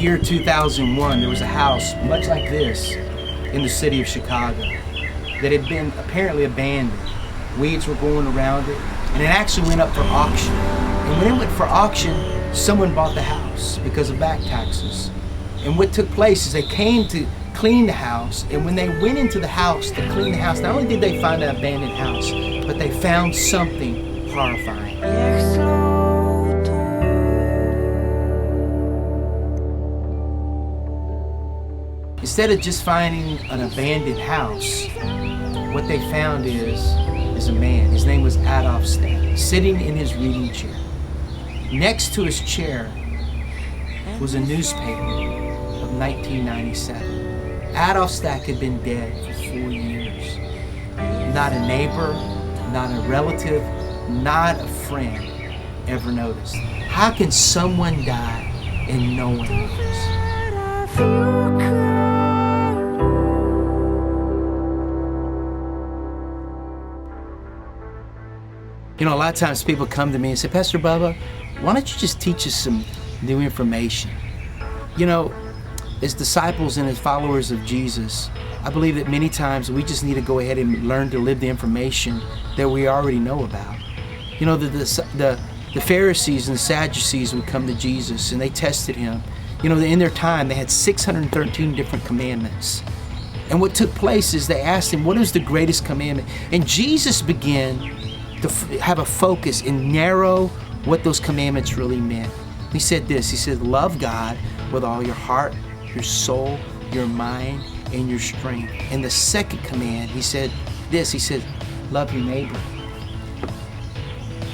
year 2001, there was a house much like this in the city of Chicago that had been apparently abandoned. Weeds were growing around it, and it actually went up for auction. And when it went for auction, someone bought the house because of back taxes. And what took place is they came to clean the house, and when they went into the house to clean the house, not only did they find an abandoned house, but they found something horrifying. Instead of just finding an abandoned house, what they found is a man. His name was Adolf Stack, sitting in his reading chair. Next to his chair was a newspaper of 1997. Adolf Stack had been dead for 4 years. Not a neighbor, not a relative, not a friend ever noticed. How can someone die and no one knows? You know, a lot of times people come to me and say, Pastor Bubba, why don't you just teach us some new information? You know, as disciples and as followers of Jesus, I believe that many times we just need to go ahead and learn to live the information that we already know about. You know, the Pharisees and the Sadducees would come to Jesus and they tested him. You know, in their time, they had 613 different commandments. And what took place is they asked him, what is the greatest commandment? And Jesus began to have a focus and narrow what those commandments really meant. He said this, he said, love God with all your heart, your soul, your mind, and your strength. And the second command, he said this, he said, love your neighbor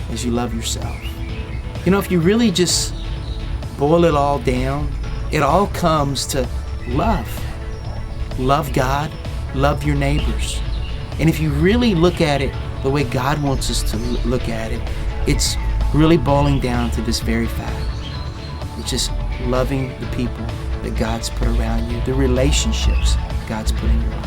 as you love yourself. You know, if you really just boil it all down, it all comes to love. Love God, love your neighbors. And if you really look at it the way God wants us to look at it, it's really boiling down to this very fact. It's just loving the people that God's put around you, the relationships God's put in your life.